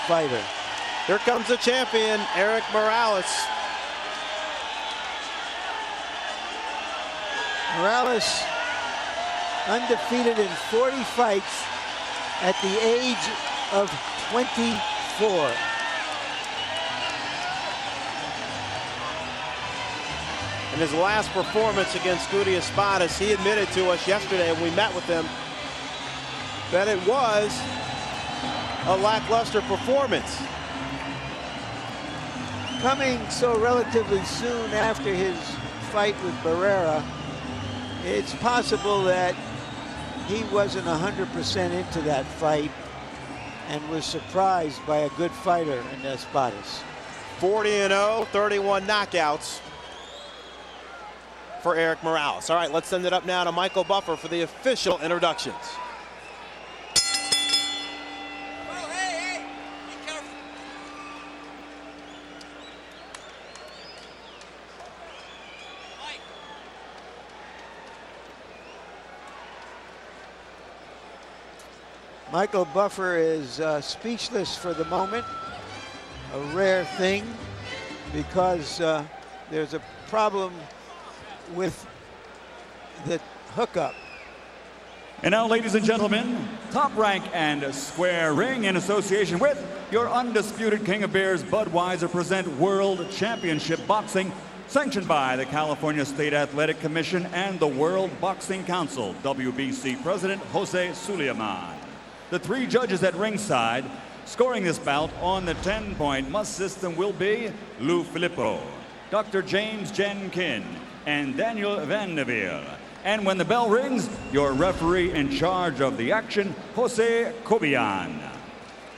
fighter. Here comes the champion, Erik Morales. Morales undefeated in 40 fights at the age of 24. In his last performance against Scudi Espadas, he admitted to us yesterday when we met with him that it was a lackluster performance. Coming so relatively soon after his fight with Barrera, it's possible that he wasn't 100% into that fight and was surprised by a good fighter in Espadas. 40-0, 31 knockouts for Erik Morales. All right, let's send it up now to Michael Buffer for the official introductions. Michael Buffer is speechless for the moment, a rare thing, because there's a problem with the hookup. And now, ladies and gentlemen, Top Rank and Square Ring, in association with your undisputed King of Bears, Budweiser, present World Championship Boxing, sanctioned by the California State Athletic Commission and the World Boxing Council. WBC President Jose Sulaiman. The three judges at ringside scoring this bout on the 10-point must system will be Lou Filippo, Dr. James Jenkin, and Daniel Vandeville. And when the bell rings, your referee in charge of the action, Jose Cobian.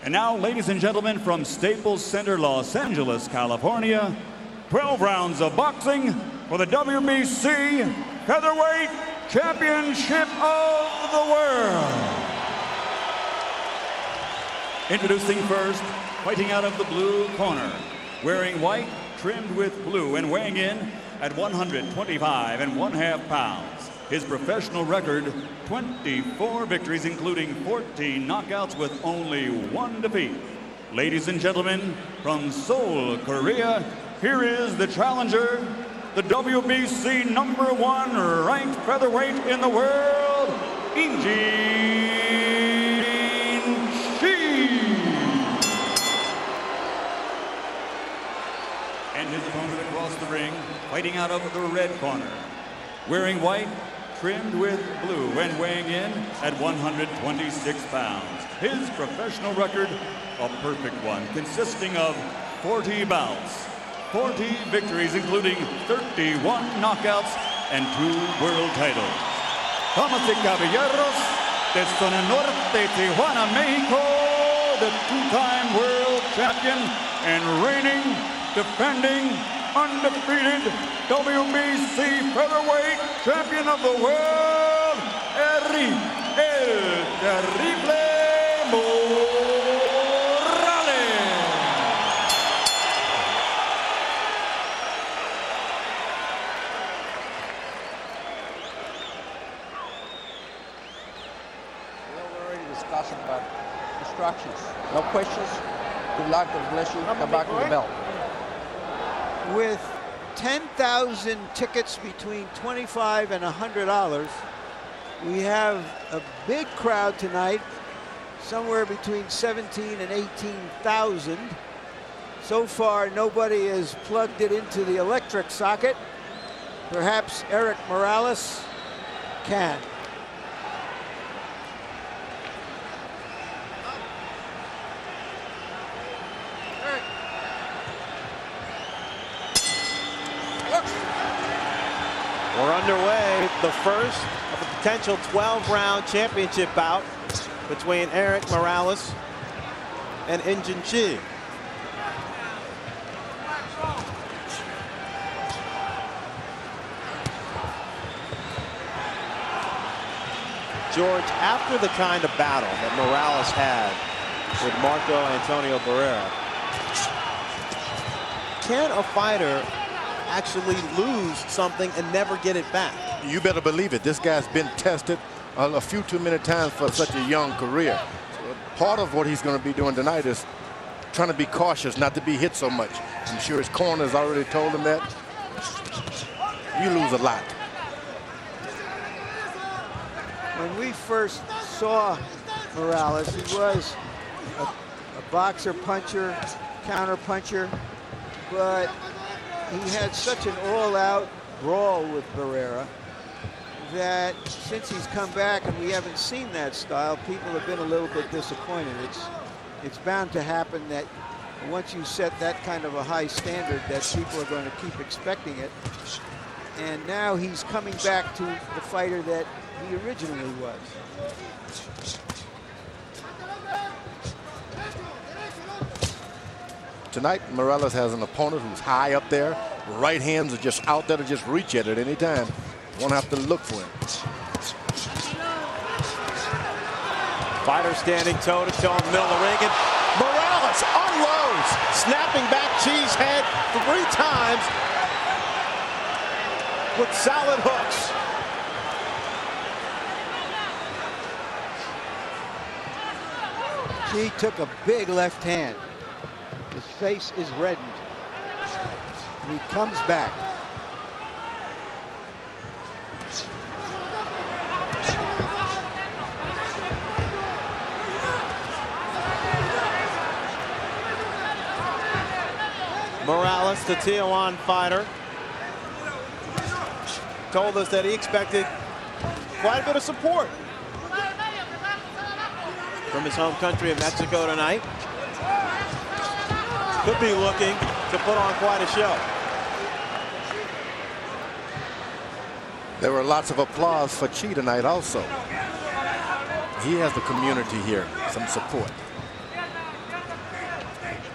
And now, ladies and gentlemen, from Staples Center, Los Angeles, California, 12 rounds of boxing for the WBC Featherweight Championship of the World. Introducing first, fighting out of the blue corner, wearing white, trimmed with blue, and weighing in at 125½ pounds. His professional record, 24 victories, including 14 knockouts with only one defeat. Ladies and gentlemen, from Seoul, Korea, here is the challenger, the WBC #1 ranked featherweight in the world, Inji. And his opponent across the ring, fighting out of the red corner, wearing white, trimmed with blue, and weighing in at 126 pounds. His professional record, a perfect one, consisting of 40 bouts, 40 victories, including 31 knockouts and 2 world titles. Damas y caballeros, de Zona Norte, Tijuana, Mexico, the two-time world champion and reigning, defending, undefeated WBC featherweight champion of the world, Erik El Terrible Morales. Well, we're already discussing about instructions. No questions. Good luck. God bless you. Come back with the belt. With 10,000 tickets between $25 and $100, we have a big crowd tonight, somewhere between 17 and 18,000. So far, nobody has plugged it into the electric socket. Perhaps Erik Morales can. We're underway, the first of a potential 12-round championship bout between Erik Morales and Injin Chi. George, after the kind of battle that Morales had with Marco Antonio Barrera, can a fighter actually lose something and never get it back? You better believe it. This guy's been tested a few too many times for such a young career. So part of what he's going to be doing tonight is trying to be cautious, not to be hit so much. I'm sure his corner's already told him that. You lose a lot. When we first saw Morales, he was a boxer, puncher, counter puncher, but he had such an all-out brawl with Barrera that since he's come back and we haven't seen that style, people have been a little bit disappointed. It's bound to happen that once you set that kind of a high standard that people are going to keep expecting it. And now he's coming back to the fighter that he originally was. Tonight, Morales has an opponent who's high up there. Right hands are just out there to just reach at any time. Won't have to look for him. Fighter standing toe-to-toe in the middle of the ring, and Morales unloads, snapping back Chi's head 3 times with solid hooks. Chi took a big left hand. His face is reddened. He comes back. Morales, the Tijuana fighter, told us that he expected quite a bit of support from his home country of Mexico tonight. Could be looking to put on quite a show. There were lots of applause for Chi tonight also. He has the community here, some support.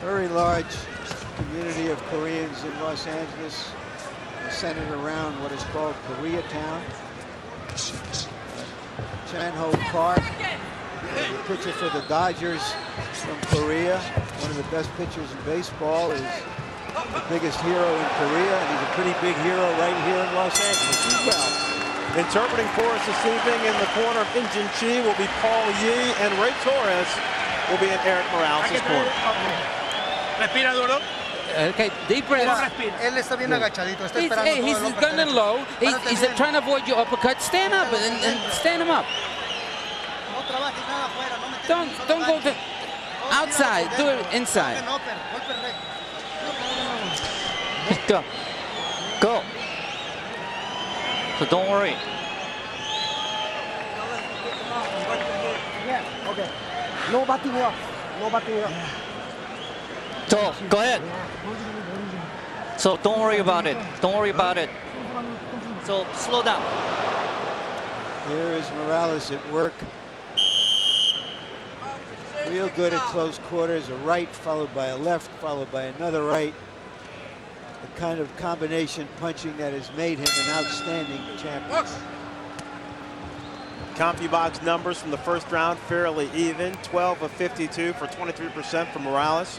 Very large community of Koreans in Los Angeles, centered around what is called Koreatown. Chanho Park, the pitcher for the Dodgers from Korea, one of the best pitchers in baseball, is the biggest hero in Korea, and he's a pretty big hero right here in Los Angeles as well. Interpreting for us this evening in the corner of Injin Chi will be Paul Yee, and Ray Torres will be in Erik Morales' corner. Respira duro. Okay, deep breath. Él está bien agachadito, está esperando He's gunning low. He's trying to avoid your uppercut. Stand up and stand him up. Don't go to outside. Do it inside. Go. Go. So don't worry. Okay. No batting off. No batting off. So go ahead. So don't worry about it. Don't worry about it. So slow down. Here is Morales at work. Real good at close quarters. A right followed by a left, followed by another right. The kind of combination punching that has made him an outstanding champion. CompuBox numbers from the first round fairly even. 12 of 52 for 23% for Morales.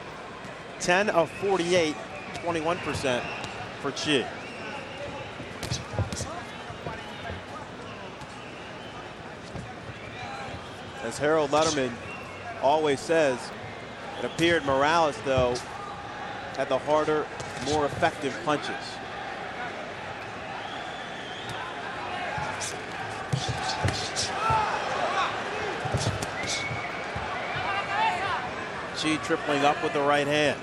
10 of 48, 21% for Chi. As Harold Letterman always says, it appeared Morales, though, had the harder, more effective punches. Chi tripling up with the right hand.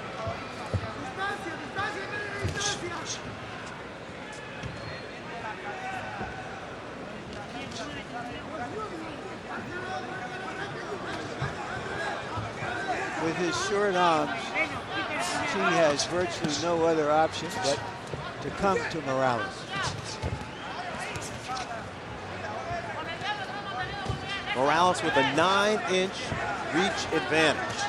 With his short arms, Chi has virtually no other option but to come to Morales. Morales with a 9-inch reach advantage.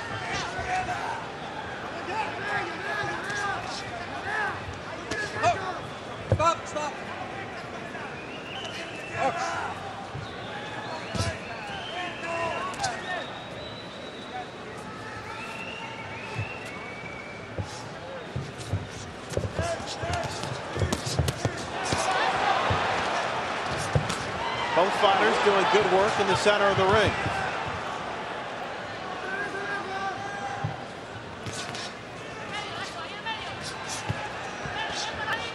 Stop. Both fighters doing good work in the center of the ring.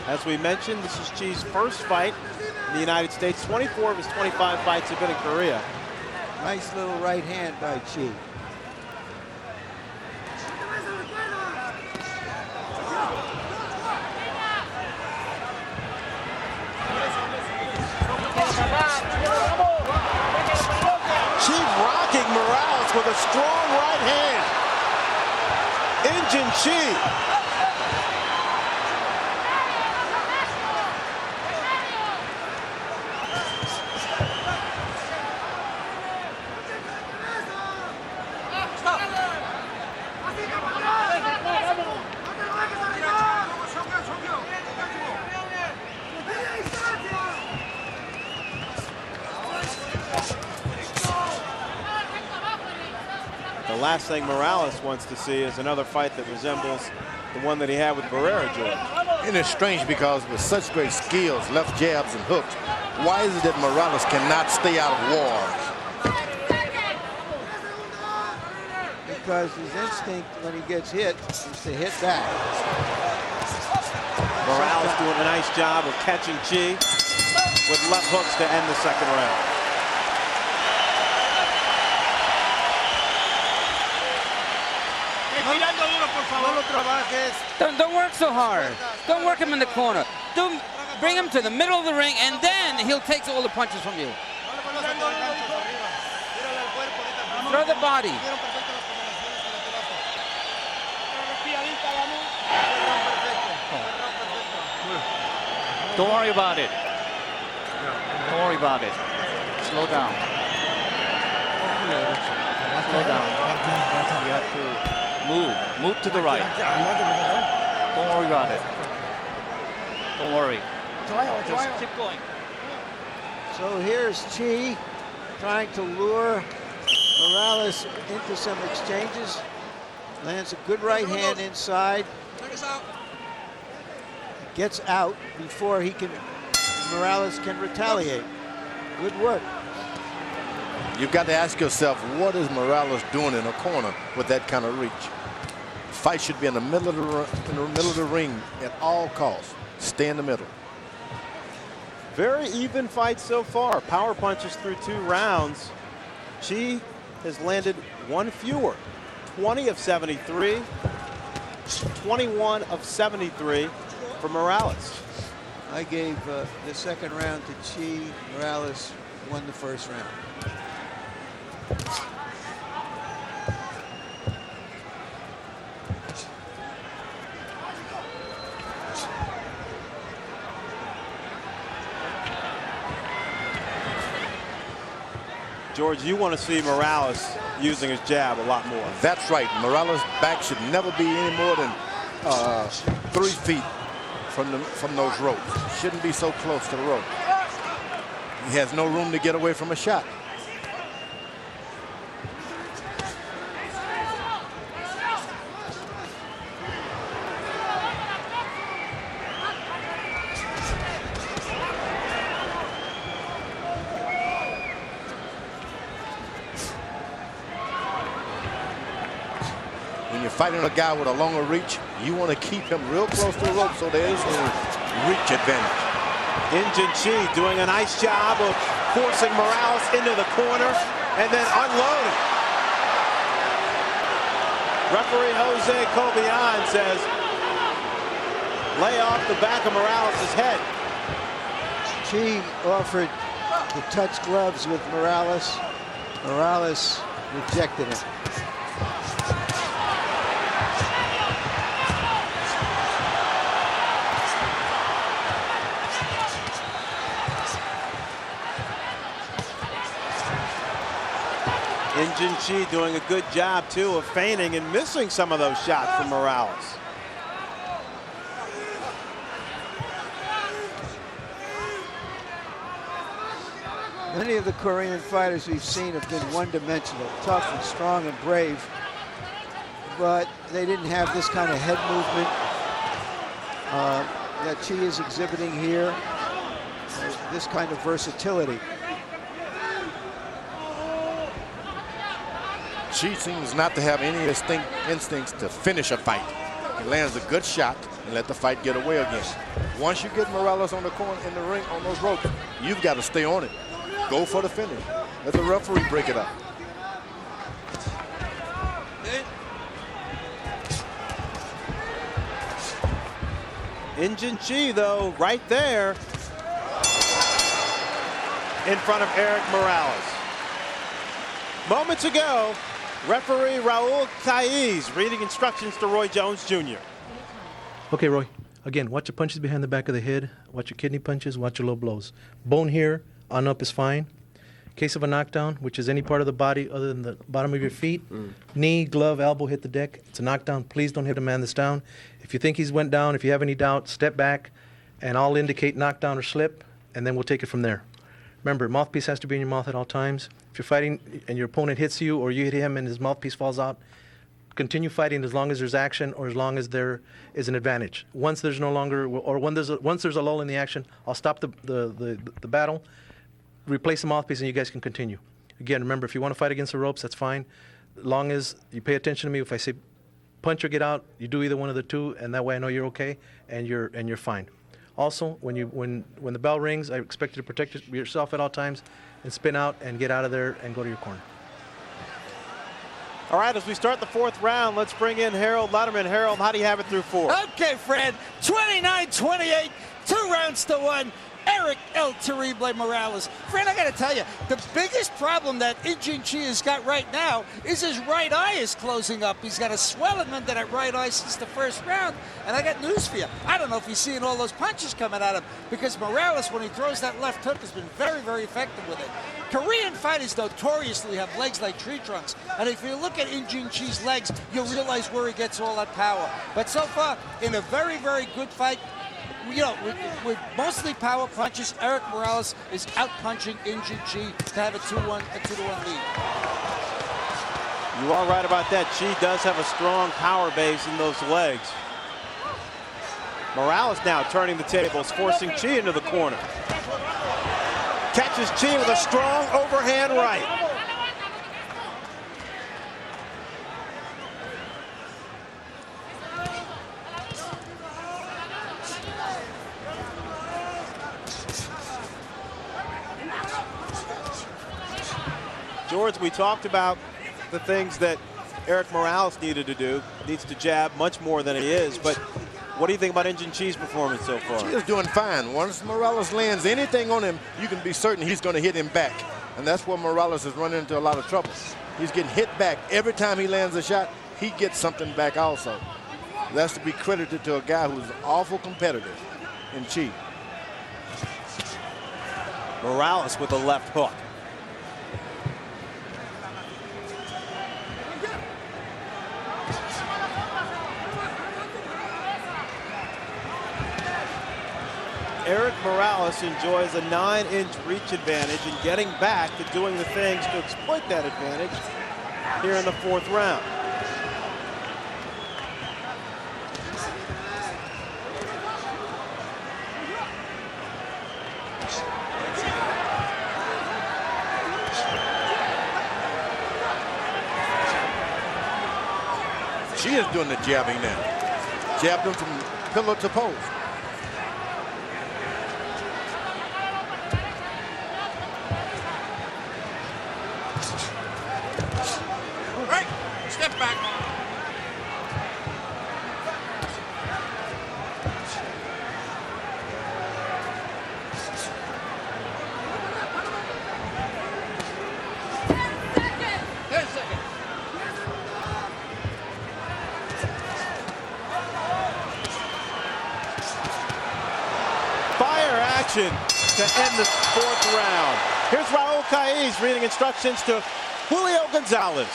As we mentioned, this is Chi's first fight in the United States. 24 of his 25 fights have been in Korea. Nice little right hand by Chi. Chi rocking Morales with a strong right hand. Injun Chi. The last thing Morales wants to see is another fight that resembles the one that he had with Barrera, George. And it's strange because with such great skills, left jabs and hooks, why is it that Morales cannot stay out of wars? Because his instinct when he gets hit is to hit back. Morales doing a nice job of catching Chi with left hooks to end the second round. Don't work so hard. Don't work him in the corner. Bring him to the middle of the ring, and then he'll take all the punches from you. Throw the body. Don't worry about it. Don't worry about it. Slow down. Slow down. You have to move to the right. Don't worry about it. Don't worry. Just keep going. So here's Chi trying to lure Morales into some exchanges. Lands a good right hand inside. Gets out before Morales can retaliate. Good work. You've got to ask yourself, what is Morales doing in a corner with that kind of reach? Fight should be in the middle of the ring at all costs. Stay in the middle. Very even fight so far. Power punches through 2 rounds. Chi has landed 1 fewer. 20 of 73. 21 of 73 for Morales. I gave the second round to Chi. Morales won the first round. George, you want to see Morales using his jab a lot more. That's right. Morales' back should never be any more than 3 feet from those ropes. Shouldn't be so close to the rope. He has no room to get away from a shot. When you're fighting a guy with a longer reach, you want to keep him real close to the rope so there is a reach advantage. Injun Chi doing a nice job of forcing Morales into the corner and then unloading. Referee Jose Cobian says, lay off the back of Morales' head. Chi offered to touch gloves with Morales. Morales rejected it. Injun Chi doing a good job, too, of feigning and missing some of those shots from Morales. Many of the Korean fighters we've seen have been one-dimensional, tough and strong and brave, but they didn't have this kind of head movement that Chi is exhibiting here, this kind of versatility. Chi seems not to have any instincts to finish a fight. He lands a good shot, and let the fight get away again. Once you get Morales on the corner in the ring on those ropes, you've got to stay on it. Go for the finish. Let the referee break it up. Injun Chi, though, right there in front of Erik Morales. Moments ago, referee Raul Caiz reading instructions to Roy Jones Jr. Okay, Roy. Again, watch your punches behind the back of the head. Watch your kidney punches. Watch your low blows. Bone here on up is fine. Case of a knockdown, which is any part of the body other than the bottom of your feet, knee, glove, elbow hit the deck. It's a knockdown. Please don't hit a man that's down. If you think he's went down, if you have any doubt, step back, and I'll indicate knockdown or slip, and then we'll take it from there. Remember, mouthpiece has to be in your mouth at all times. If you're fighting and your opponent hits you or you hit him and his mouthpiece falls out, continue fighting as long as there's action or as long as there is an advantage. Once there's no longer, or once there's a lull in the action, I'll stop the battle, replace the mouthpiece, and you guys can continue. Again, remember, if you want to fight against the ropes, that's fine. As long as you pay attention to me, if I say punch or get out, you do either one of the two, and that way I know you're okay and you're fine. Also, when the bell rings, I expect you to protect yourself at all times and spin out and get out of there and go to your corner. All right, as we start the fourth round, let's bring in Harold Letterman. Harold, how do you have it through four? Okay, Fred, 29-28, 2 rounds to 1. Erik El Terrible Morales. Fred, I got to tell you, the biggest problem that Injun Chi has got right now is his right eye is closing up. He's got a swelling under that right eye since the first round. And I got news for you. I don't know if he's seeing all those punches coming at him, because Morales, when he throws that left hook, has been very, very effective with it. Korean fighters notoriously have legs like tree trunks. And if you look at Injun Chi's legs, you'll realize where he gets all that power. But so far, in a very, very good fight, with mostly power punches, Erik Morales is out-punching Injun Chi to have a 2-1 lead. You are right about that. Chi does have a strong power base in those legs. Morales now turning the tables, forcing Chi into the corner. Catches Chi with a strong overhand right. George, we talked about the things that Erik Morales needed to do. Needs to jab much more than he is. But what do you think about Injun Chi's performance so far? Chi is doing fine. Once Morales lands anything on him, you can be certain he's going to hit him back. And that's where Morales is running into a lot of trouble. He's getting hit back. Every time he lands a shot, he gets something back also. That's to be credited to a guy who's awful competitive in Chi. Morales with a left hook. Erik Morales enjoys a 9-inch reach advantage and getting back to doing the things to exploit that advantage here in the fourth round. She is doing the jabbing now. Jabbed him from pillar to post. Step back. Fire action to end the fourth round. Here's Raul Caiz reading instructions to Julio Gonzalez.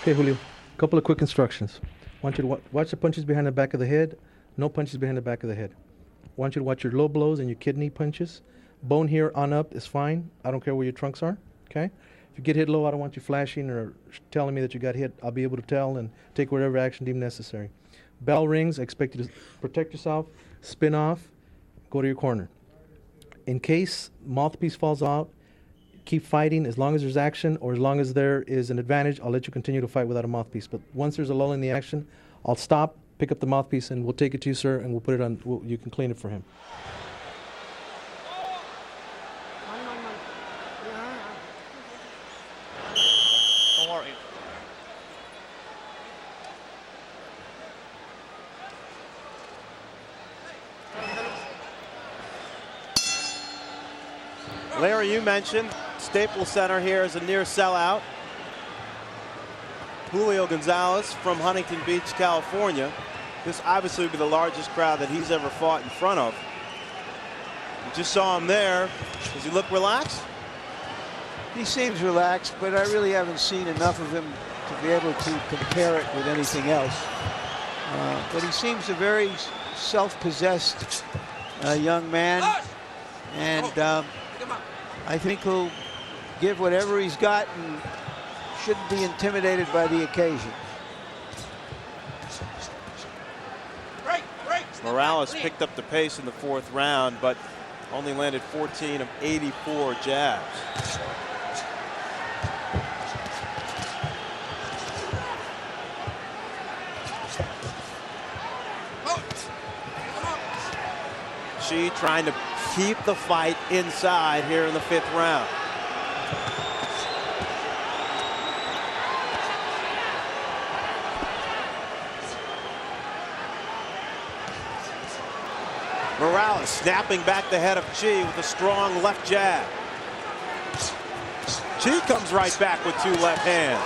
Okay, Julio, a couple of quick instructions. I want you to watch the punches behind the back of the head. No punches behind the back of the head. I want you to watch your low blows and your kidney punches. Bone here on up is fine. I don't care where your trunks are, okay? If you get hit low, I don't want you flashing or telling me that you got hit. I'll be able to tell and take whatever action deemed necessary. Bell rings, I expect you to protect yourself, spin off, go to your corner. In case mouthpiece falls out, keep fighting. As long as there's action or as long as there is an advantage, I'll let you continue to fight without a mouthpiece. But once there's a lull in the action, I'll stop pick up the mouthpiece, and we'll take it to you, sir, and we'll put it on. You can clean it for him. Don't worry. Larry, you mentioned Staples Center here is a near sellout. Julio Gonzalez from Huntington Beach, California. This obviously would be the largest crowd that he's ever fought in front of. You just saw him there. Does he look relaxed? He seems relaxed, but I really haven't seen enough of him to be able to compare it with anything else. But he seems a very self-possessed young man, and I think he'll give whatever he's got and shouldn't be intimidated by the occasion. Morales picked up the pace in the 4th round, but only landed 14 of 84 jabs. Chi trying to keep the fight inside here in the 5th round. Morales snapping back the head of Chi with a strong left jab. Chi comes right back with 2 left hands.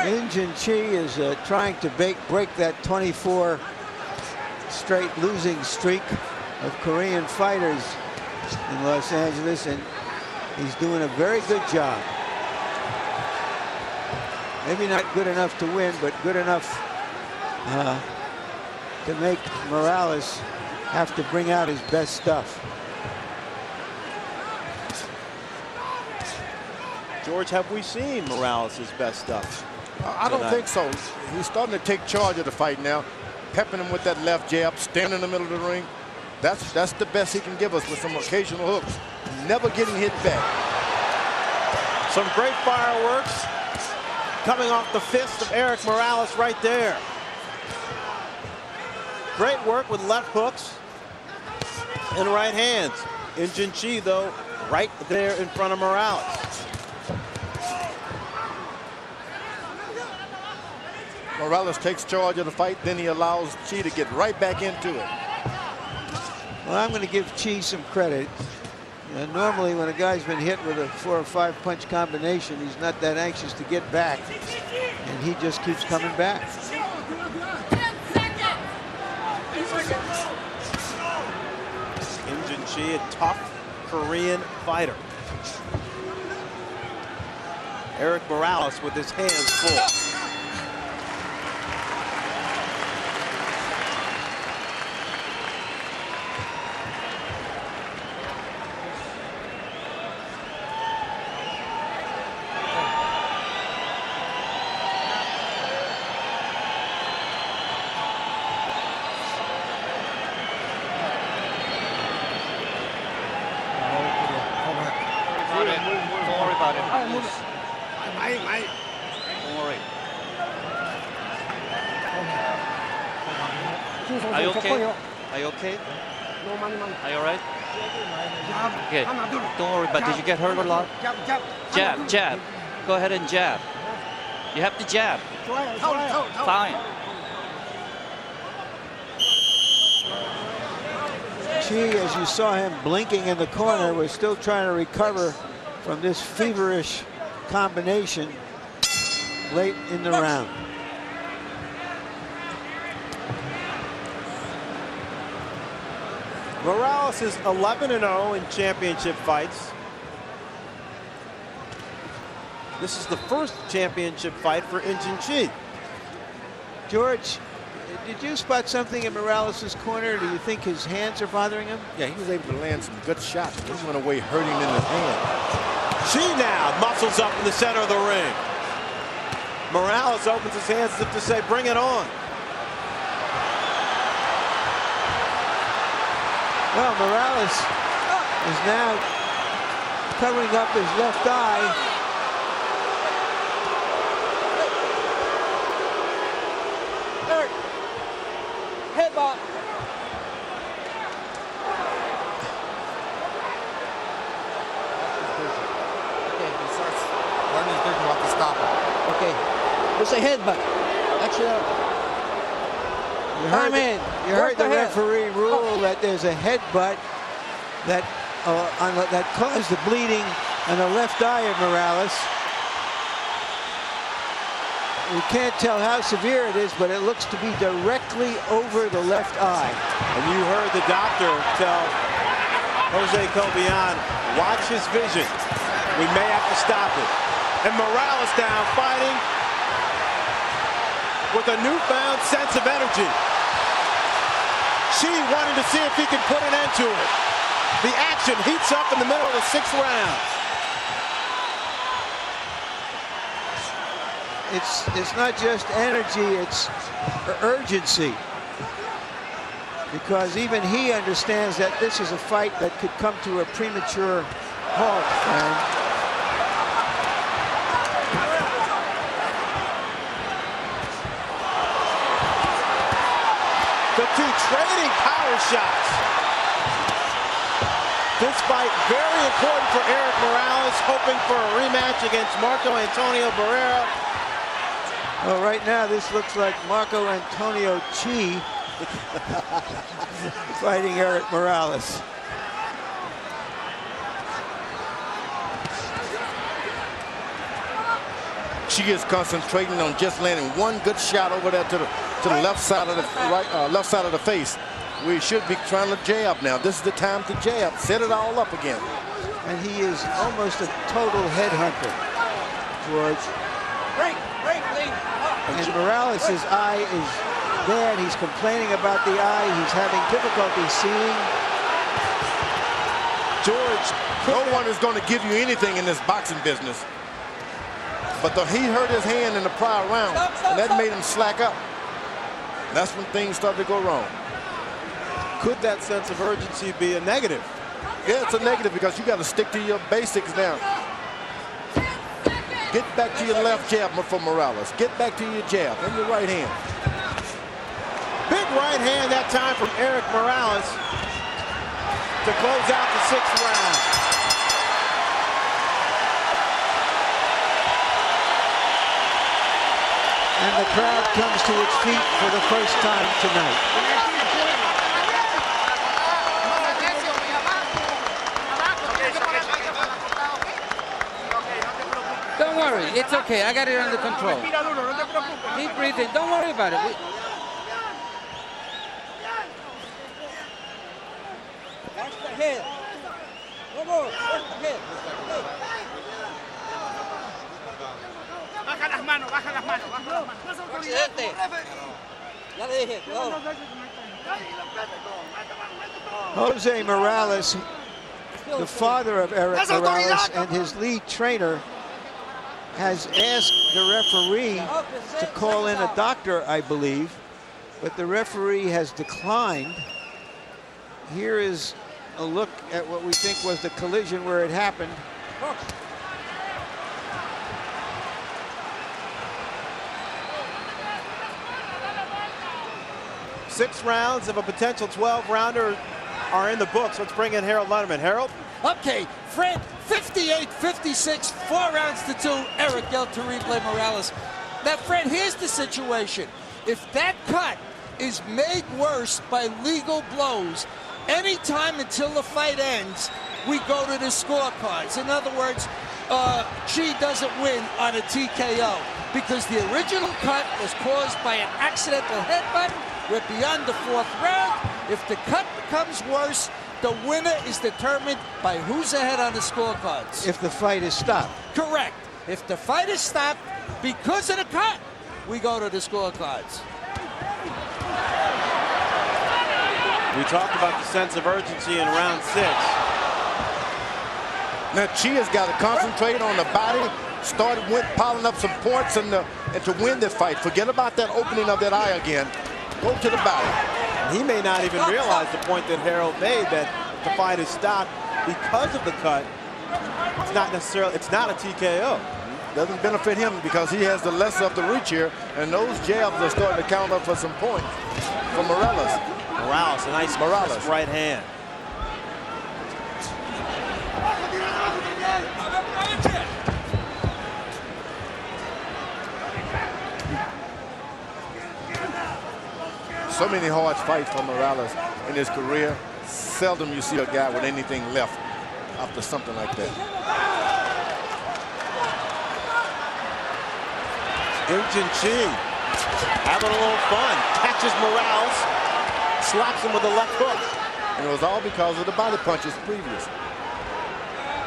Injun Chi is trying to break that 24 straight losing streak of Korean fighters in Los Angeles, and he's doing a very good job. Maybe not good enough to win, but good enough to make Morales have to bring out his best stuff. George, have we seen Morales' best stuff? I don't think so. He's starting to take charge of the fight now, pepping him with that left jab, standing in the middle of the ring. That's the best he can give us with some occasional hooks. Never getting hit back. Some great fireworks coming off the fist of Erik Morales right there. Great work with left hooks and right hands. Injun Chi, though, right there in front of Morales. Morales takes charge of the fight, then he allows Chi to get right back into it. Well, I'm going to give Chi some credit. Normally, when a guy's been hit with a 4 or 5 punch combination, he's not that anxious to get back, and he just keeps coming back. Injun Chi, a tough Korean fighter. Erik Morales with his hands full. Are you okay? Are you okay? Are you all right? Okay. Don't worry, but did you get hurt a lot? Jab, jab. Go ahead and jab. You have to jab. Fine. Chi, as you saw him blinking in the corner, was still trying to recover from this feverish combination late in the round. Morales is 11-0 in championship fights. This is the first championship fight for Injun Chi. George, did you spot something in Morales' corner? Do you think his hands are bothering him? Yeah, he was able to land some good shots. He went away hurting in his hand. Chi now muscles up in the center of the ring. Morales opens his hands as if to say, bring it on. Well, Morales is now covering up his left eye. Erik, headbutt. Okay, he starts learning his vision, you have to stop him. Okay, it's a headbutt. Actually, You heard the referee rule that there's a headbutt that that caused the bleeding on the left eye of Morales. We can't tell how severe it is, but it looks to be directly over the left eye. And you heard the doctor tell Jose Cobian, watch his vision. We may have to stop it. And Morales down fighting with a newfound sense of energy. Chi wanting to see if he can put an end to it. The action heats up in the middle of the 6th round. It's not just energy, it's urgency. Because even he understands that this is a fight that could come to a premature halt. And the two trading power shots. This fight very important for Erik Morales, hoping for a rematch against Marco Antonio Barrera. well, right now this looks like Marco Antonio Chi fighting Erik Morales. Chi is concentrating on just landing one good shot over there to the left side of the left side of the face. We should be trying to jab now. This is the time to jab. Set it all up again. And he is almost a total headhunter, George. Break, Lee. And Morales' eye is bad. He's complaining about the eye. He's having difficulty seeing. George, no one is going to give you anything in this boxing business. But he hurt his hand in the prior round, and that made him slack up. That's when things started to go wrong. Could that sense of urgency be a negative? Yeah, it's a negative because you got to stick to your basics now. Get back to your left jab for Morales. Get back to your jab and your right hand. Big right hand that time from Erik Morales to close out the 6th round. And the crowd comes to its feet for the first time tonight. Don't worry, it's okay. I got it under control. Keep breathing. Don't worry about it. Watch the head. One more. Watch the head. Baja las manos, baja las manos, baja las manos. Presidente. Ya le dije, no. Jose Morales, the father of Erik Morales and his lead trainer, has asked the referee to call in a doctor, I believe, but the referee has declined. Here is a look at what we think was the collision where it happened. 6 rounds of a potential 12-rounder are in the books. Let's bring in Harold Letterman. Harold? Okay, Fred, 58-56, 4 rounds to 2, Erik El Terrible Morales. Now, Fred, here's the situation. If that cut is made worse by legal blows, anytime until the fight ends, we go to the scorecards. In other words, Chi doesn't win on a TKO because the original cut was caused by an accidental headbutt. We're beyond the 4th round. If the cut becomes worse, the winner is determined by who's ahead on the scorecards. If the fight is stopped. Correct. If the fight is stopped because of the cut, we go to the scorecards. We talked about the sense of urgency in round 6. Now Chi has got to concentrate on the body, start piling up some points and to win this fight. Forget about that opening of that eye again. Go to the body. He may not even realize the point that Harold made, that the fight is stopped because of the cut. It's not a TKO. Doesn't benefit him because he has the less of the reach here, and those jabs are starting to count up for some points for Morales. Morales, a nice right hand. So many hard fights for Morales in his career. Seldom you see a guy with anything left after something like that. Injun Chi having a little fun. Catches Morales, slaps him with a left hook. And it was all because of the body punches previous.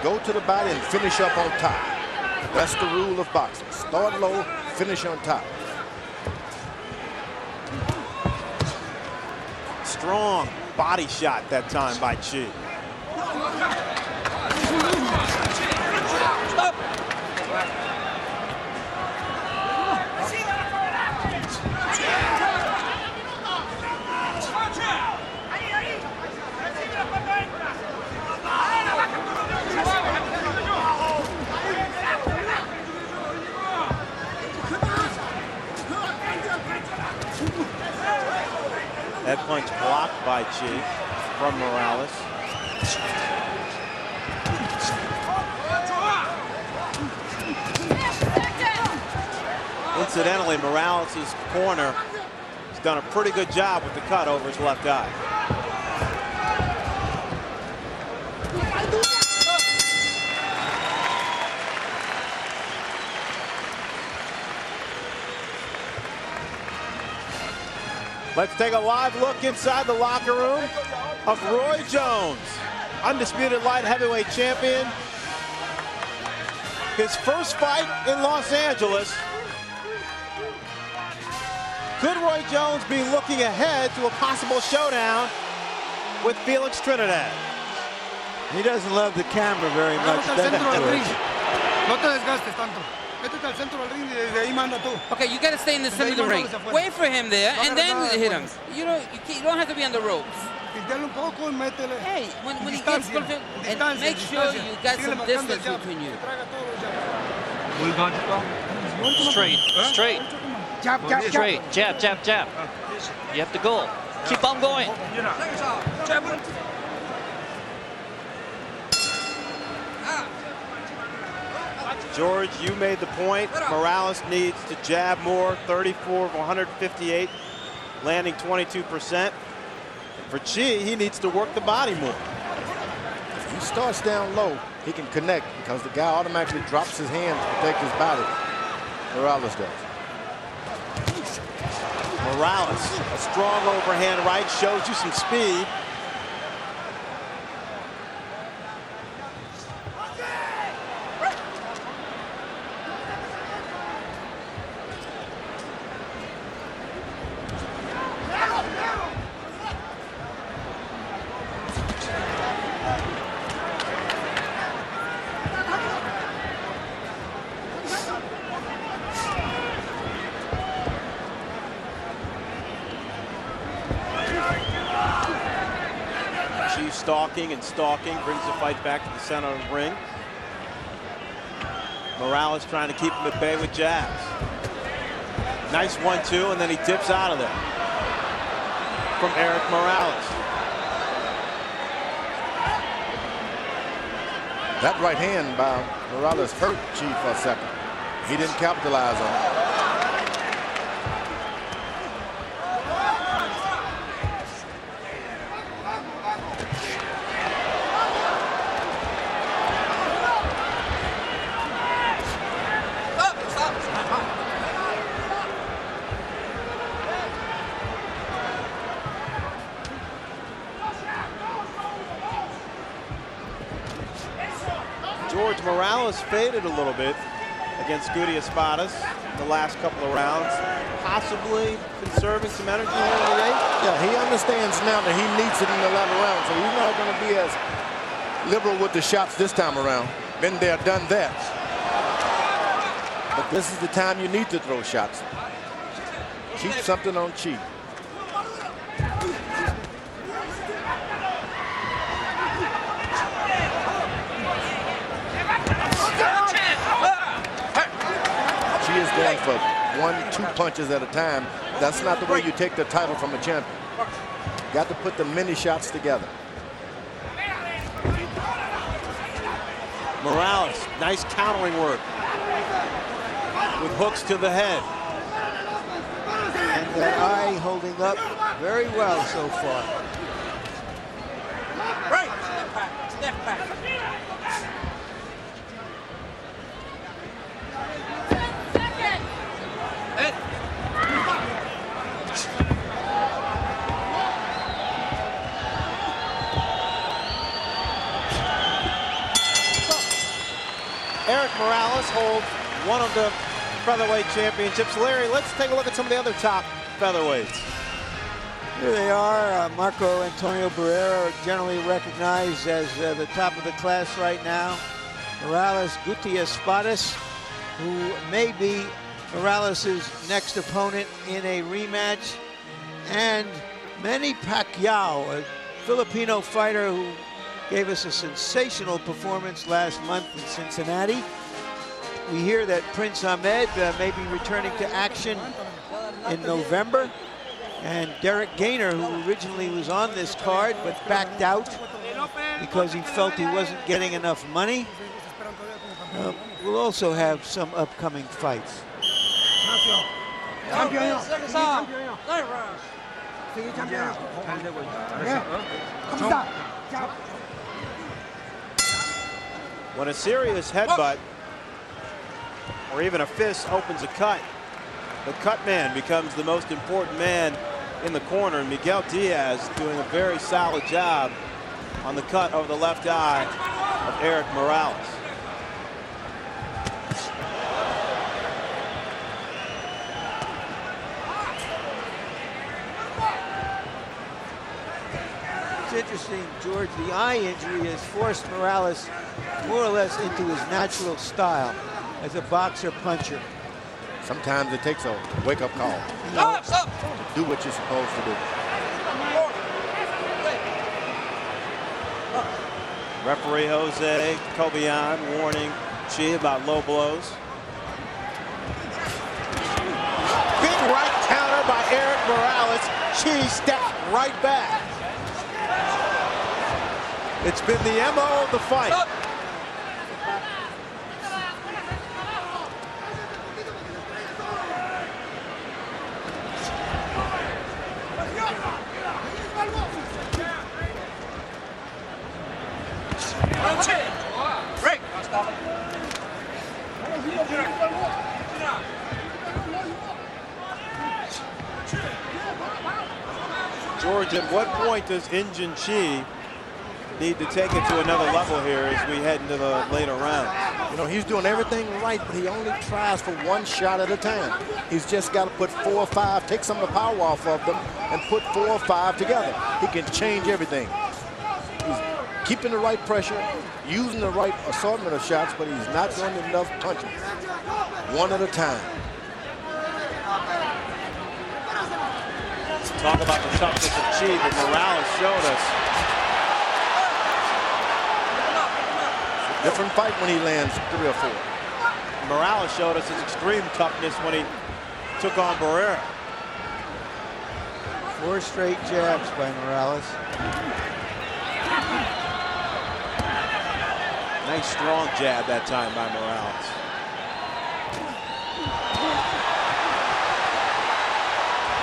Go to the body and finish up on top. That's the rule of boxing. Start low, finish on top. Strong body shot that time by Chi. Stop. That punch blocked by Chi from Morales. Incidentally, Morales' corner has done a pretty good job with the cut over his left eye. Let's take a live look inside the locker room of Roy Jones, undisputed light heavyweight champion. His first fight in Los Angeles. Could Roy Jones be looking ahead to a possible showdown with Felix Trinidad? He doesn't love the camera very much, does he, George? No te desgastes tanto. Métete al centro del ring y desde ahí manda tú. Okay, you got to stay in the center of the ring. Wait for him there, and then hit him. You don't have to be on the ropes. Hey, when he gets close, and make sure you got some distance between you. Straight, straight. Straight, jab, jab, jab. You have to go. Keep on going. George, you made the point. Morales needs to jab more, 34 of 158, landing 22%. For Chi, he needs to work the body more. If he starts down low, he can connect because the guy automatically drops his hand to protect his body. Morales does. Morales, a strong overhand right, shows you some speed. Stalking and stalking, brings the fight back to the center of the ring. Morales trying to keep him at bay with jabs. Nice 1-2, and then he dips out of there from Erik Morales. That right hand by Morales hurt Chi for a second. He didn't capitalize on it. George, Morales faded a little bit against Espadas the last couple of rounds, possibly conserving some energy here in the eighth. Yeah, he understands now that he needs it in the latter round, so he's not going to be as liberal with the shots this time around. Been there, done that. But this is the time you need to throw shots. Keep something on Chi. going for 1-2 punches at a time. That's not the way you take the title from a champion. Got to put the many shots together. Morales, nice countering work with hooks to the head. And that eye holding up very well so far. Right. Step back. Erik Morales holds one of the featherweight championships. Larry, let's take a look at some of the other top featherweights. Here they are. Marco Antonio Barrera, generally recognized as the top of the class right now. Morales Gutierrez-Espadas, who may be Morales' next opponent in a rematch. And Manny Pacquiao, a Filipino fighter who gave us a sensational performance last month in Cincinnati. We hear that Prince Ahmed may be returning to action in November. And Derek Gainer, who originally was on this card but backed out because he felt he wasn't getting enough money, will also have some upcoming fights. When a serious headbutt or even a fist opens a cut, the cut man becomes the most important man in the corner. And Miguel Diaz doing a very solid job on the cut over the left eye of Erik Morales. It's interesting, George, the eye injury has forced Morales more or less into his natural style as a boxer puncher. Sometimes it takes a wake-up call. Do what you're supposed to do. Referee Jose Cobian warning Chi about low blows. Big right counter by Erik Morales. Chi steps right back. It's been the MO of the fight. George, at what point does Injun Chi need to take it to another level here as we head into the later rounds? You know, he's doing everything right, but he only tries for one shot at a time. He's just got to put 4 or 5, take some of the power off of them, and put 4 or 5 together. He can change everything. He's keeping the right pressure, using the right assortment of shots, but he's not doing enough punches. One at a time. Talk about the toughness of Chi, but Morales showed us. Different fight when he lands 3 or 4. Morales showed us his extreme toughness when he took on Barrera. 4 straight jabs by Morales. Nice strong jab that time by Morales.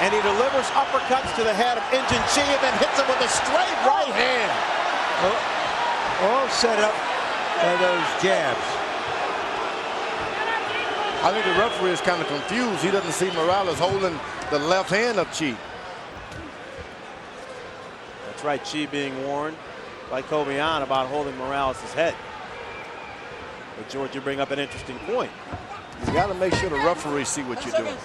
And he delivers uppercuts to the head of Injun Chi and then hits him with a straight right hand. All set up by those jabs. I think the referee is kind of confused. He doesn't see Morales holding the left hand of Chi. That's right, Chi being warned by Cobian about holding Morales' head. But George, you bring up an interesting point. You got to make sure the referees see what you're doing.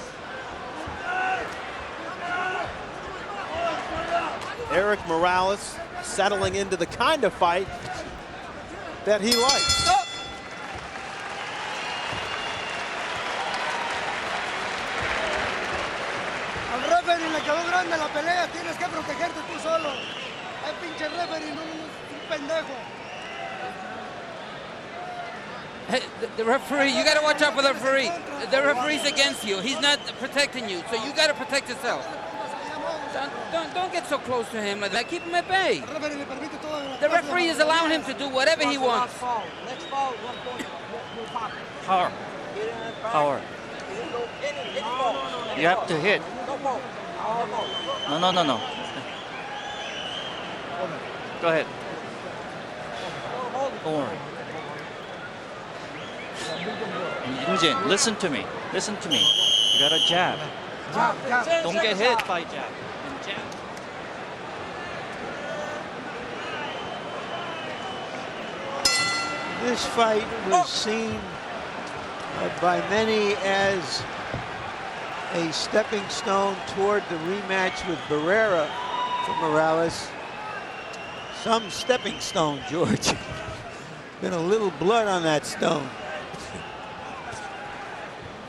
Erik Morales settling into the kind of fight that he likes. Al referee le quedó grande la pelea, tienes que protegerte tú solo. El pinche referee no un pendejo. Hey, the referee, you got to watch out for the referee. The referee's against you. He's not protecting you, so you got to protect yourself. Don't get so close to him like that. Keep him at bay. The referee is allowing him to do whatever he wants. Power. Power. You have to hit. No. Go ahead. Don't worry. Eugene, listen to me. Listen to me. You got a jab. Don't get hit by jab. And jab. This fight was seen by many as a stepping stone toward the rematch with Barrera for Morales. Some stepping stone, George. Been a little blood on that stone.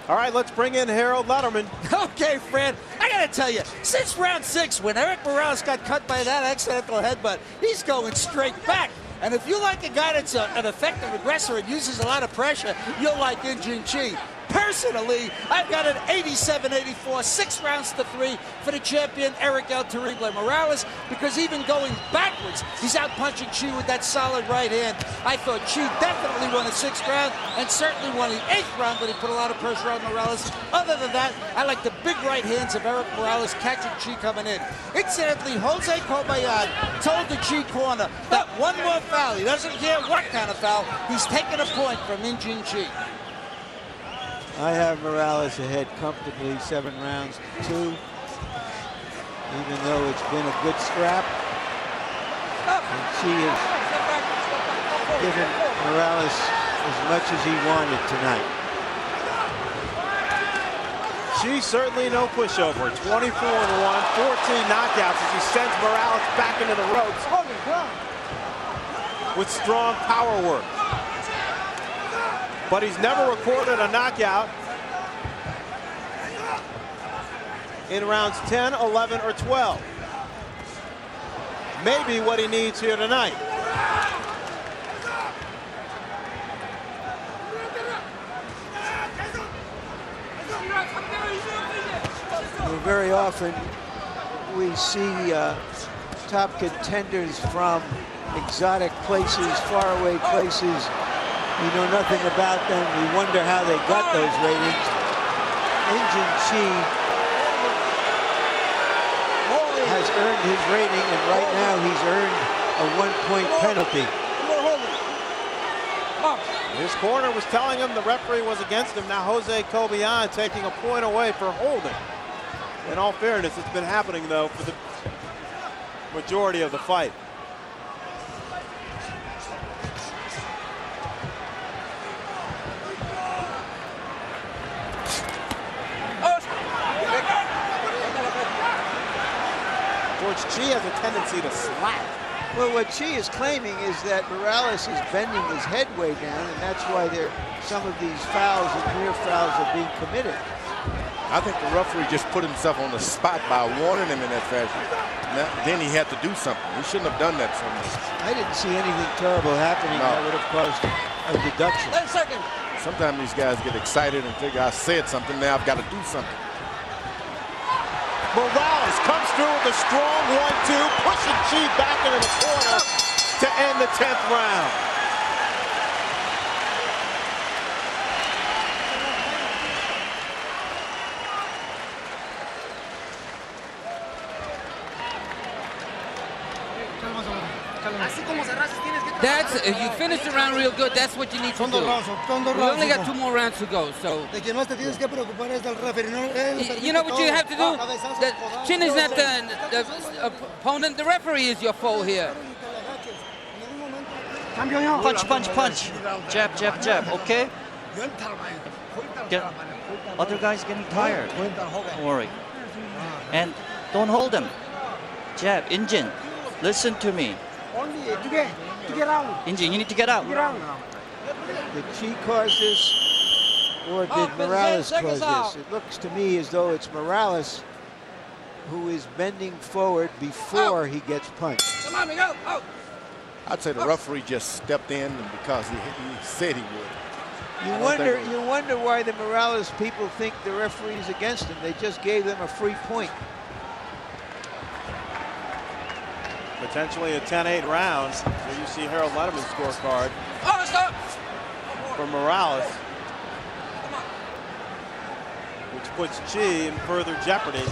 All right, let's bring in Harold Letterman. Okay, Fran, I got to tell you, since round 6, when Erik Morales got cut by that accidental headbutt, he's going straight back. And if you like a guy that's an effective aggressor and uses a lot of pressure, you'll like Injin Chi. Personally, I've got an 87-84, 6 rounds to 3 for the champion, Erik El Terrible Morales, because even going backwards, he's out punching Chi with that solid right hand. I thought Chi definitely won the 6th round and certainly won the 8th round, but he put a lot of pressure on Morales. Other than that, I like the big right hands of Erik Morales catching Chi coming in. Incidentally, Jose Cobayan told the Chi corner that one more foul, he doesn't care what kind of foul, he's taking a point from Injin Chi. I have Morales ahead comfortably, 7 rounds to 2. Even though it's been a good scrap. And Chi has given Morales as much as he wanted tonight. Chi certainly no pushover. 24-1, 14 knockouts as he sends Morales back into the ropes with strong power work. But he's never recorded a knockout in rounds 10, 11, or 12. Maybe what he needs here tonight. Very often we see top contenders from exotic places, faraway places. We know nothing about them. We wonder how they got those ratings. Injin Chi has earned his rating, and right now he's earned a 1-point penalty. His corner was telling him the referee was against him. Now Jose Cobayan taking a point away for holding. In all fairness, it's been happening, though, for the majority of the fight. George, Chi has a tendency to slap. Well, what Chi is claiming is that Morales is bending his head way down, and that's why some of these fouls and near fouls are being committed. I think the referee just put himself on the spot by warning him in that fashion. Then he had to do something. He shouldn't have done that so much. I didn't see anything terrible happening that would have caused a deduction. 10 seconds. Sometimes these guys get excited and figure, I said something, now I've got to do something. Morales comes through with a strong 1-2, pushing Chi back into the corner to end the 10th round. If you finish the round real good, that's what you need to do. We only got 2 more rounds to go, so. You know what you have to do? The chin is not the opponent. The referee is your foe here. Punch, punch, punch. Jab, jab, jab, okay? Other guy's getting tired. Don't worry. And don't hold him. Jab, Injin, listen to me. Injin, you need to get out. Did Chi cause this, or did Morales cause this? It looks to me as though it's Morales who is bending forward before he gets punched. Come on, Miguel. I'd say the referee just stepped in because he said he would. You wonder why the Morales people think the referee's against him. They just gave them a free point. Potentially a 10-8 round. Here you see Harold Letterman's scorecard for Morales, which puts Chi in further jeopardy.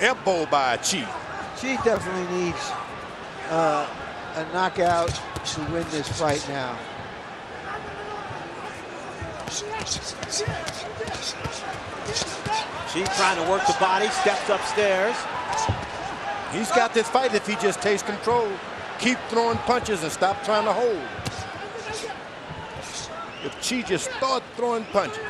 Elbow by Chi. Chi definitely needs a knockout to win this fight now. Chi trying to work the body, steps upstairs. He's got this fight if he just takes control. Keep throwing punches and stop trying to hold. If Chi just start throwing punches.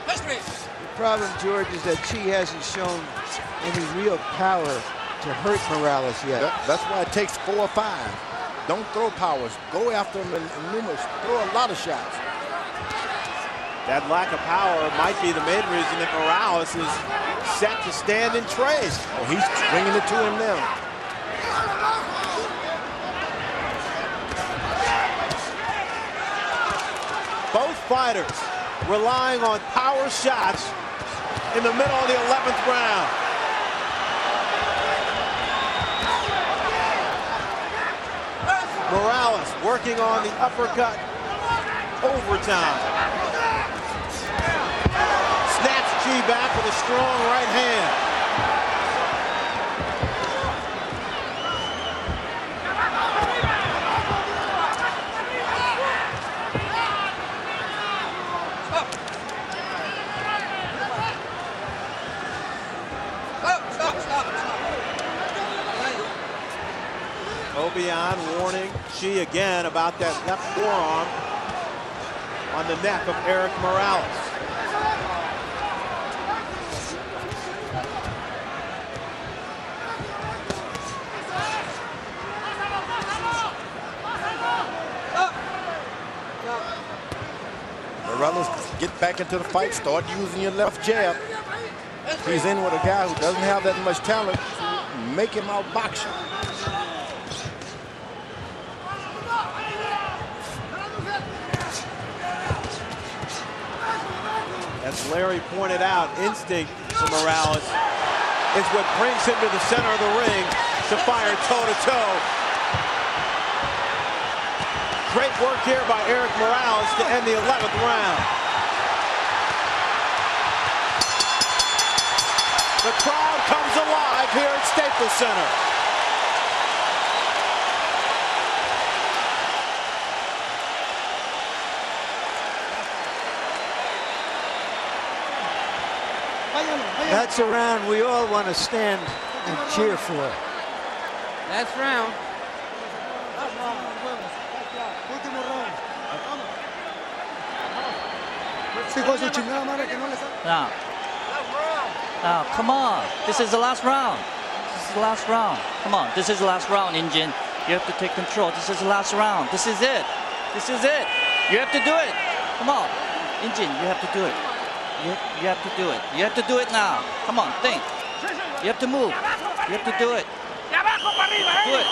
The problem, George, is that Chi hasn't shown any real power to hurt Morales yet. That's why it takes 4 or 5. Don't throw powers. Go after him in numerous. Throw a lot of shots. That lack of power might be the main reason that Morales is set to stand and trade. Oh, he's bringing it to him now. Both fighters relying on power shots in the middle of the 11th round. Morales working on the uppercut overtime. Snaps Chi back with a strong right hand. Obion warning Chi again about that left forearm on the neck of Erik Morales. Morales, get back into the fight. Start using your left jab. He's in with a guy who doesn't have that much talent. Make him outbox you. As Larry pointed out, instinct for Morales is what brings him to the center of the ring to fire toe-to-toe. Great work here by Erik Morales to end the 11th round. The crowd comes alive here at Staples Center. That's a round we all want to stand and cheer for. Last round. Now, come on. This is the last round. This is the last round. Come on. This is the last round, Injin. You have to take control. This is the last round. This is it. This is it. You have to do it. Come on. Injin, you have to do it. You have to do it. You have to do it now. Come on, think. You have to move. You have to do it. Do it.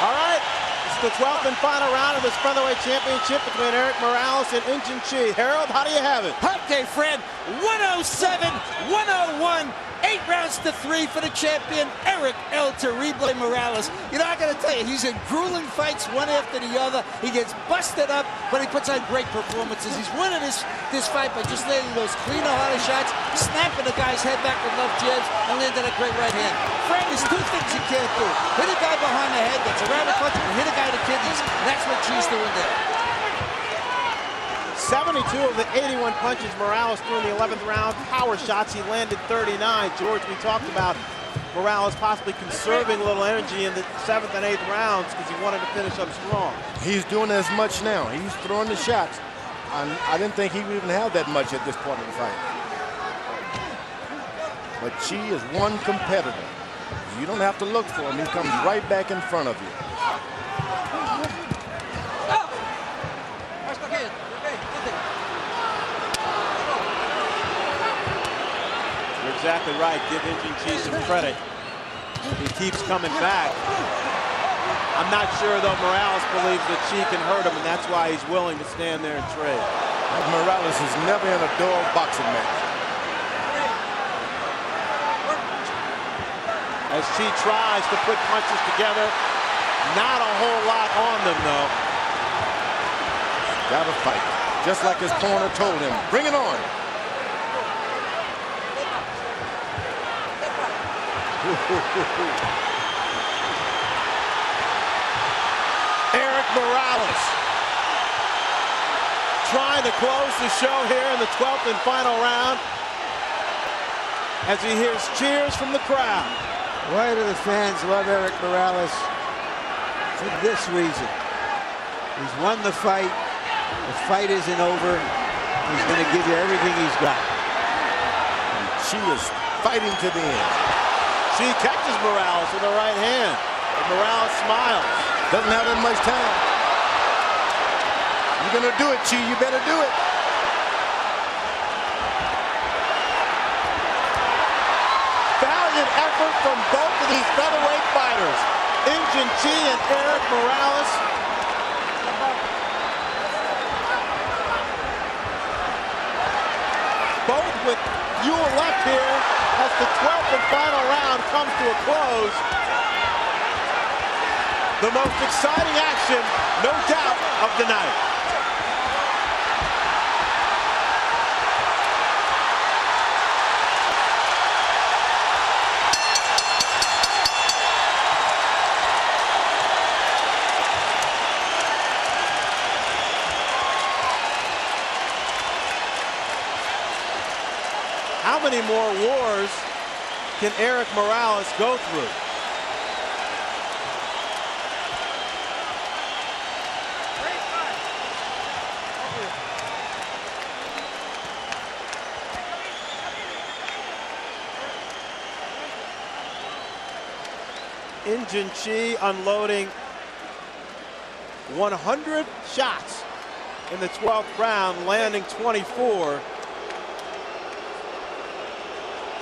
All right, it's the 12th and final round of this featherweight championship between Erik Morales and Injin Chi. Harold, how do you have it? Okay, Fred. 107, 101. 8 rounds to 3 for the champion, Erik El Terrible Morales. You know, I got to tell you, he's in grueling fights one after the other. He gets busted up, but he puts on great performances. He's winning this fight by just landing those cleaner, harder shots, snapping the guy's head back with left jabs, and landing a great right hand. Fred, there's 2 things you can't do. Hit a guy behind the head that's a rabbit punch, and hit a guy in the kidneys. That's what Chi's doing there. 72 of the 81 punches Morales threw in the 11th round. Power shots, he landed 39. George, we talked about Morales possibly conserving a little energy in the 7th and 8th rounds because he wanted to finish up strong. He's doing as much now. He's throwing the shots. I didn't think he would even have that much at this point in the fight. But Chi is one competitor. You don't have to look for him. He comes right back in front of you. exactly right. Give Injun Chi some credit. He keeps coming back. I'm not sure, though, Morales believes that Chi can hurt him, and that's why he's willing to stand there and trade. Morales is never in a dog boxing match. As Chi tries to put punches together, not a whole lot on them, though. Gotta fight. Just like his corner told him. Bring it on. Erik Morales trying to close the show here in the 12th and final round as he hears cheers from the crowd. Why do the fans love Erik Morales? For this reason. He's won the fight. The fight isn't over. He's going to give you everything he's got. And Chi is fighting to the end. Chi catches Morales with the right hand. And Morales smiles. Doesn't have that much time. You're going to do it, Chi. You better do it. Valiant effort from both of these featherweight fighters. Injun Chi and Erik Morales. Both with fuel left here as the 12th and final round comes to a close. The most exciting action, no doubt, of the night. How many more wars can Erik Morales go through? Injun Chi unloading 100 shots in the 12th round, landing 24.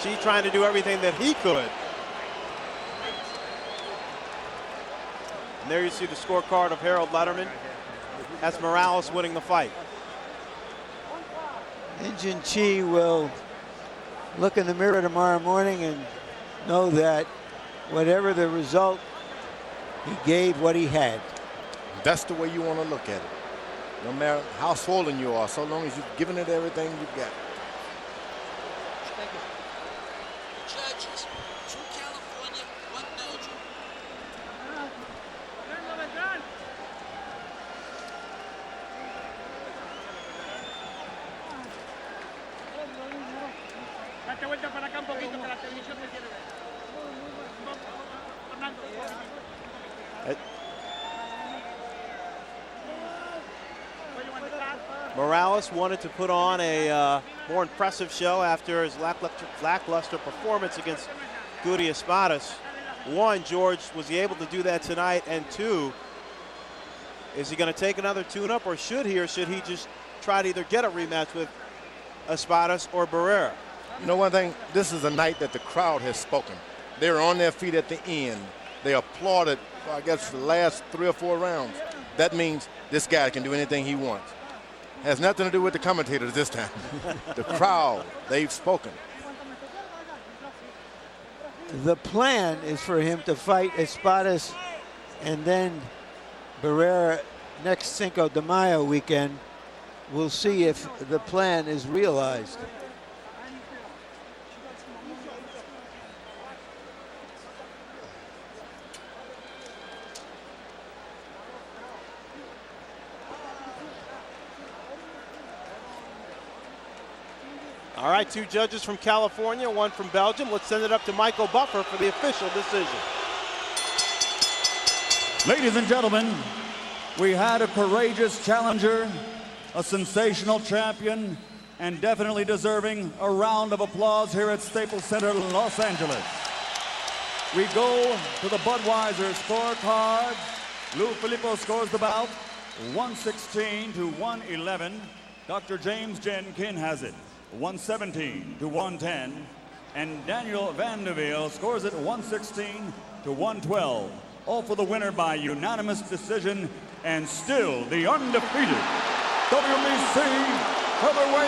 Chi trying to do everything that he could. And there you see the scorecard of Harold Letterman. That's Morales winning the fight. Injun Chi will look in the mirror tomorrow morning and know that whatever the result, he gave what he had. That's the way you want to look at it. No matter how swollen you are, so long as you've given it everything you've got. Judges, 2 California, 1 Belgium. Date vuelta para acá un poquito que la televisión te quiere ver. Morales wanted to put on a more impressive show after his lackluster performance against Goody Espadas. One, George, was he able to do that tonight? And two, is he going to take another tune-up, or should he just try to either get a rematch with Espadas or Barrera? You know one thing, this is a night that the crowd has spoken. They were on their feet at the end. They applauded, I guess, the last 3 or 4 rounds. That means this guy can do anything he wants. Has nothing to do with the commentators this time. The crowd, they've spoken. The plan is for him to fight Espadas and then Barrera next Cinco de Mayo weekend. We'll see if the plan is realized. All right, 2 judges from California, 1 from Belgium. Let's send it up to Michael Buffer for the official decision. Ladies and gentlemen, we had a courageous challenger, a sensational champion, and definitely deserving a round of applause here at Staples Center, Los Angeles. We go to the Budweiser scorecard. Lou Filippo scores the bout 116 to 111. Dr. James Jenkin has it 117 to 110. and Daniel Vandevelde scores it 116 to 112. All for the winner by unanimous decision, and still the undefeated WBC featherweight